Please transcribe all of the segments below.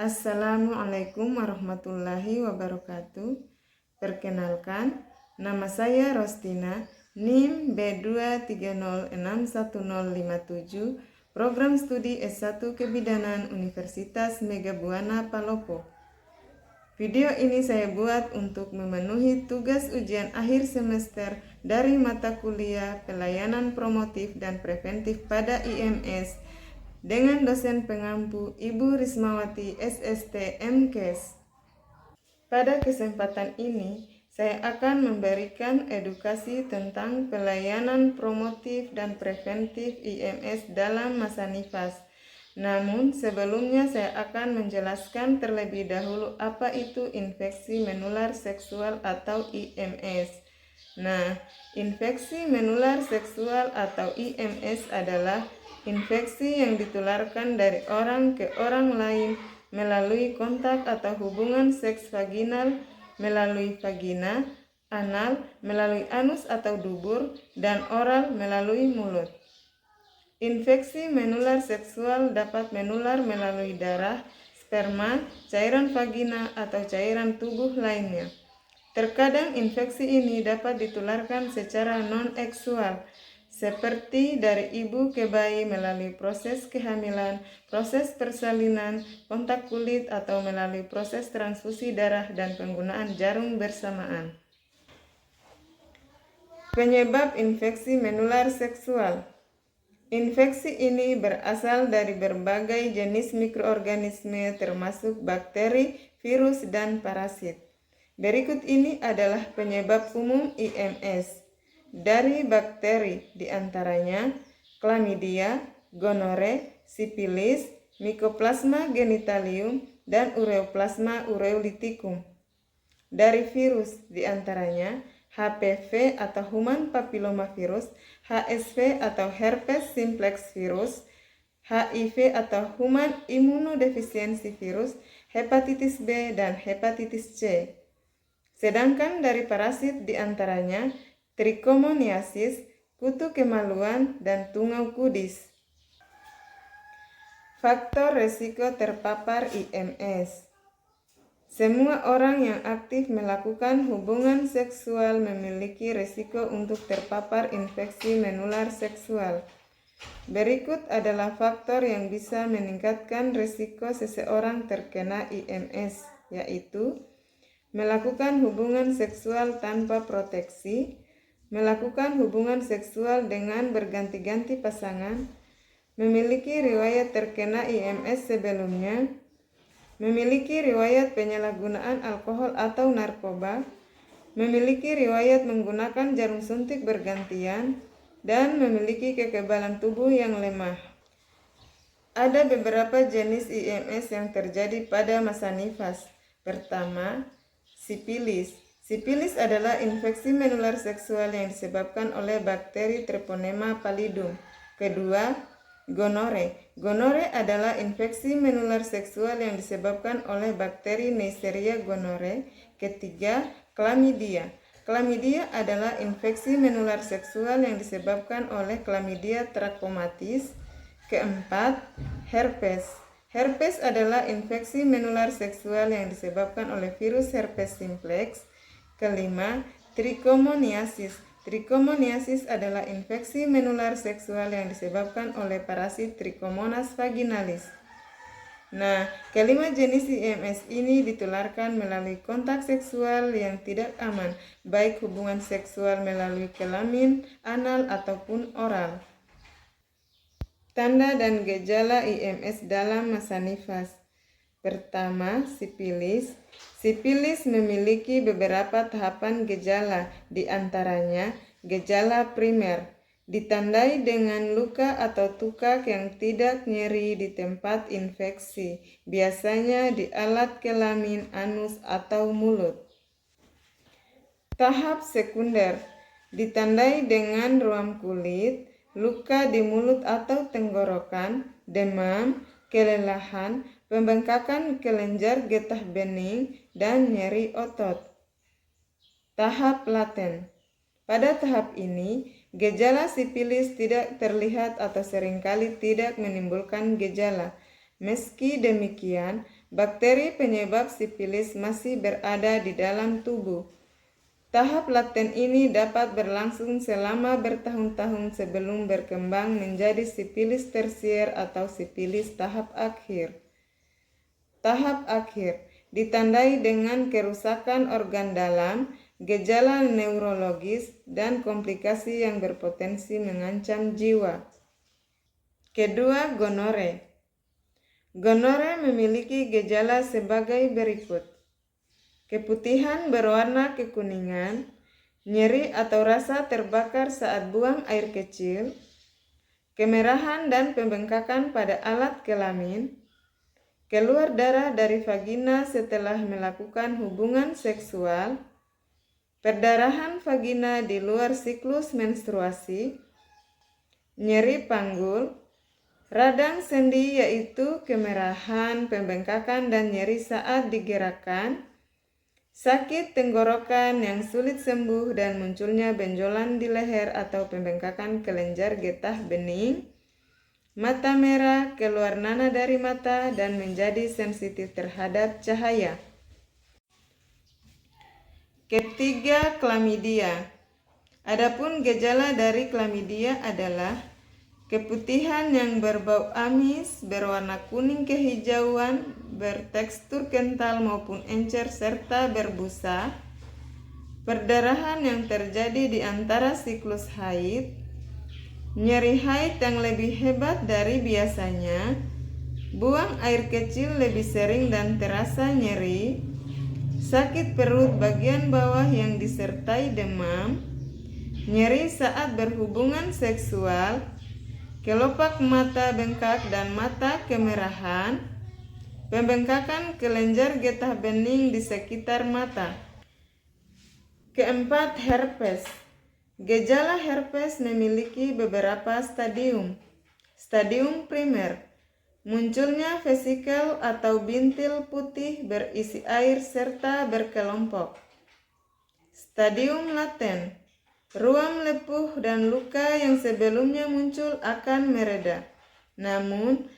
Assalamualaikum warahmatullahi wabarakatuh. Perkenalkan, nama saya Rostina, NIM B2306157, Program Studi S1 Kebidanan Universitas Megabuana Palopo. Video ini saya buat untuk memenuhi tugas ujian akhir semester dari mata kuliah Pelayanan Promotif dan Preventif pada IMS dengan dosen pengampu Ibu Rismawati SST MKes. Pada kesempatan ini, saya akan memberikan edukasi tentang pelayanan promotif dan preventif IMS dalam masa nifas. Namun, sebelumnya saya akan menjelaskan terlebih dahulu apa itu infeksi menular seksual atau IMS. Nah, infeksi menular seksual atau IMS adalah infeksi yang ditularkan dari orang ke orang lain melalui kontak atau hubungan seks vaginal, melalui vagina, anal, melalui anus atau dubur, dan oral melalui mulut. Infeksi menular seksual dapat menular melalui darah, sperma, cairan vagina, atau cairan tubuh lainnya. Terkadang infeksi ini dapat ditularkan secara non-eksual, seperti dari ibu ke bayi melalui proses kehamilan, proses persalinan, kontak kulit, atau melalui proses transfusi darah dan penggunaan jarum bersamaan. Penyebab infeksi menular seksual. Infeksi ini berasal dari berbagai jenis mikroorganisme termasuk bakteri, virus, dan parasit. Berikut ini adalah penyebab umum IMS. Dari bakteri diantaranya Chlamydia, gonore, sipilis, Mycoplasma genitalium, dan Ureoplasma ureolyticum. Dari virus diantaranya HPV atau Human Papillomavirus, HSV atau Herpes Simplex Virus, HIV atau Human Immunodeficiency Virus, hepatitis B, dan hepatitis C. Sedangkan dari parasit diantaranya Trichomoniasis, kutu kemaluan, dan tungau kudis. Faktor resiko terpapar IMS. Semua orang yang aktif melakukan hubungan seksual memiliki resiko untuk terpapar infeksi menular seksual. Berikut adalah faktor yang bisa meningkatkan resiko seseorang terkena IMS, yaitu melakukan hubungan seksual tanpa proteksi, melakukan hubungan seksual dengan berganti-ganti pasangan, memiliki riwayat terkena IMS sebelumnya, memiliki riwayat penyalahgunaan alkohol atau narkoba, memiliki riwayat menggunakan jarum suntik bergantian, dan memiliki kekebalan tubuh yang lemah. Ada beberapa jenis IMS yang terjadi pada masa nifas. Pertama, sipilis. Sipilis adalah infeksi menular seksual yang disebabkan oleh bakteri Treponema pallidum. Kedua, gonore. Gonore adalah infeksi menular seksual yang disebabkan oleh bakteri Neisseria gonorrhoeae. Ketiga, Chlamydia. Chlamydia adalah infeksi menular seksual yang disebabkan oleh Chlamydia trachomatis. Keempat, herpes. Herpes adalah infeksi menular seksual yang disebabkan oleh virus herpes simplex. Kelima, trichomoniasis. Trichomoniasis adalah infeksi menular seksual yang disebabkan oleh parasit Trichomonas vaginalis. Nah, kelima jenis IMS ini ditularkan melalui kontak seksual yang tidak aman, baik hubungan seksual melalui kelamin, anal, ataupun oral. Tanda dan gejala IMS dalam masa nifas. Pertama, sipilis. Sipilis memiliki beberapa tahapan gejala, di antaranya gejala primer, ditandai dengan luka atau tukak yang tidak nyeri di tempat infeksi, biasanya di alat kelamin, anus, atau mulut. Tahap sekunder, ditandai dengan ruam kulit, luka di mulut atau tenggorokan, demam, kelelahan, pembengkakan kelenjar getah bening, dan nyeri otot. Tahap laten. Pada tahap ini, gejala sipilis tidak terlihat atau seringkali tidak menimbulkan gejala. Meski demikian, bakteri penyebab sifilis masih berada di dalam tubuh. Tahap laten ini dapat berlangsung selama bertahun-tahun sebelum berkembang menjadi sifilis tersier atau sifilis tahap akhir. Tahap akhir ditandai dengan kerusakan organ dalam, gejala neurologis, dan komplikasi yang berpotensi mengancam jiwa. Kedua, gonore. Gonore memiliki gejala sebagai berikut. Keputihan berwarna kekuningan, nyeri atau rasa terbakar saat buang air kecil, kemerahan dan pembengkakan pada alat kelamin, keluar darah dari vagina setelah melakukan hubungan seksual, perdarahan vagina di luar siklus menstruasi, nyeri panggul, radang sendi yaitu kemerahan, pembengkakan, dan nyeri saat digerakkan, sakit tenggorokan yang sulit sembuh dan munculnya benjolan di leher atau pembengkakan kelenjar getah bening, mata merah, keluar nanah dari mata, dan menjadi sensitif terhadap cahaya. Ketiga, klamidia. Adapun gejala dari klamidia adalah keputihan yang berbau amis, berwarna kuning kehijauan, bertekstur kental maupun encer serta berbusa, perdarahan yang terjadi di antara siklus haid, nyeri haid yang lebih hebat dari biasanya, buang air kecil lebih sering dan terasa nyeri, sakit perut bagian bawah yang disertai demam, nyeri saat berhubungan seksual, kelopak mata bengkak dan mata kemerahan, pembengkakan kelenjar getah bening di sekitar mata. Keempat, herpes. Gejala herpes memiliki beberapa stadium. Stadium primer, munculnya vesikel atau bintil putih berisi air serta berkelompok. Stadium laten, ruam lepuh dan luka yang sebelumnya muncul akan mereda. Namun,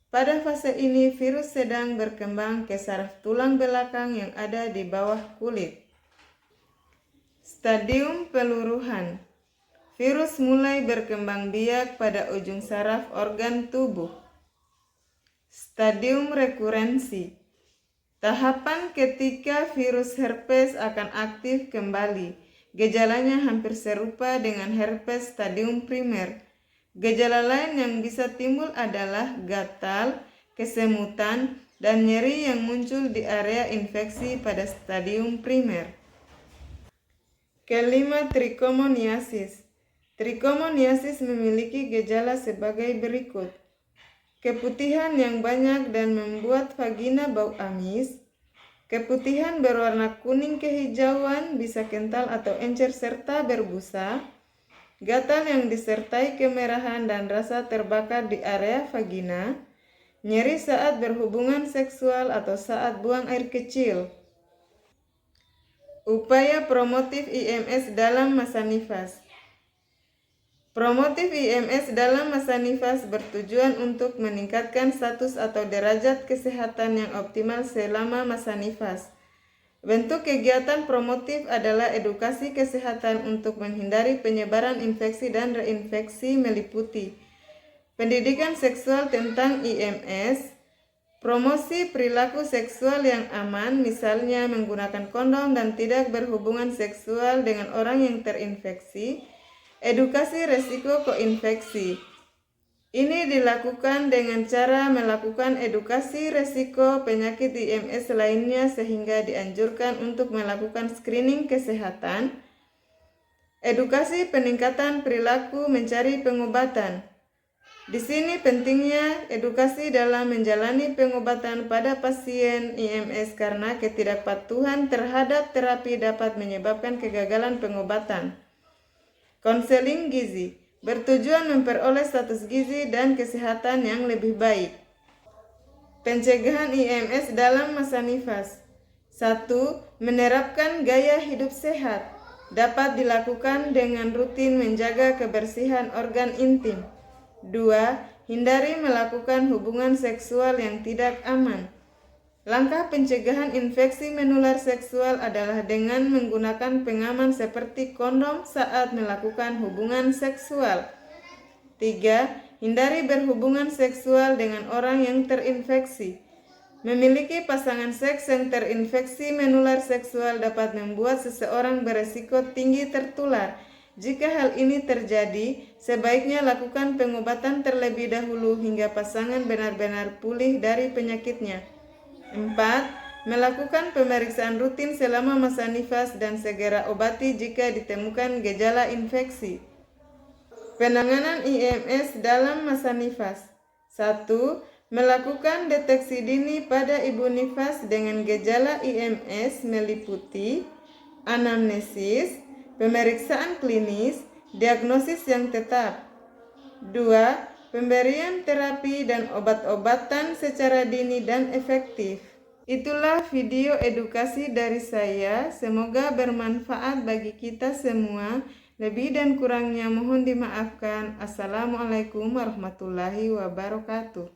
pada fase ini virus sedang berkembang ke saraf tulang belakang yang ada di bawah kulit. Stadium peluruhan, virus mulai berkembang biak pada ujung saraf organ tubuh. Stadium rekurensi, tahapan ketika virus herpes akan aktif kembali. Gejalanya hampir serupa dengan herpes stadium primer. Gejala lain yang bisa timbul adalah gatal, kesemutan, dan nyeri yang muncul di area infeksi pada stadium primer. Kelima, trichomoniasis. Trichomoniasis memiliki gejala sebagai berikut. Keputihan yang banyak dan membuat vagina bau amis, keputihan berwarna kuning kehijauan bisa kental atau encer serta berbusa, gatal yang disertai kemerahan dan rasa terbakar di area vagina, nyeri saat berhubungan seksual atau saat buang air kecil. Upaya promotif IMS dalam masa nifas. Promotif IMS dalam masa nifas bertujuan untuk meningkatkan status atau derajat kesehatan yang optimal selama masa nifas. Bentuk kegiatan promotif adalah edukasi kesehatan untuk menghindari penyebaran infeksi dan reinfeksi meliputi pendidikan seksual tentang IMS, promosi perilaku seksual yang aman, misalnya menggunakan kondom dan tidak berhubungan seksual dengan orang yang terinfeksi, edukasi resiko koinfeksi. Ini dilakukan dengan cara melakukan edukasi resiko penyakit IMS lainnya sehingga dianjurkan untuk melakukan screening kesehatan, edukasi peningkatan perilaku mencari pengobatan. Di sini pentingnya edukasi dalam menjalani pengobatan pada pasien IMS karena ketidakpatuhan terhadap terapi dapat menyebabkan kegagalan pengobatan. Konseling gizi bertujuan memperoleh status gizi dan kesehatan yang lebih baik. Pencegahan IMS dalam masa nifas. 1. Menerapkan gaya hidup sehat. Dapat dilakukan dengan rutin menjaga kebersihan organ intim. 2. Hindari melakukan hubungan seksual yang tidak aman. Langkah pencegahan infeksi menular seksual adalah dengan menggunakan pengaman seperti kondom saat melakukan hubungan seksual. 3. Hindari berhubungan seksual dengan orang yang terinfeksi. Memiliki pasangan seks yang terinfeksi menular seksual dapat membuat seseorang beresiko tinggi tertular. Jika hal ini terjadi, sebaiknya lakukan pengobatan terlebih dahulu hingga pasangan benar-benar pulih dari penyakitnya. 4. Melakukan pemeriksaan rutin selama masa nifas dan segera obati jika ditemukan gejala infeksi. Penanganan IMS dalam masa nifas. 1. Melakukan deteksi dini pada ibu nifas dengan gejala IMS meliputi anamnesis, pemeriksaan klinis, diagnosis yang tetap. 2. Pemberian terapi dan obat-obatan secara dini dan efektif. Itulah video edukasi dari saya. Semoga bermanfaat bagi kita semua. Lebih dan kurangnya mohon dimaafkan. Assalamualaikum warahmatullahi wabarakatuh.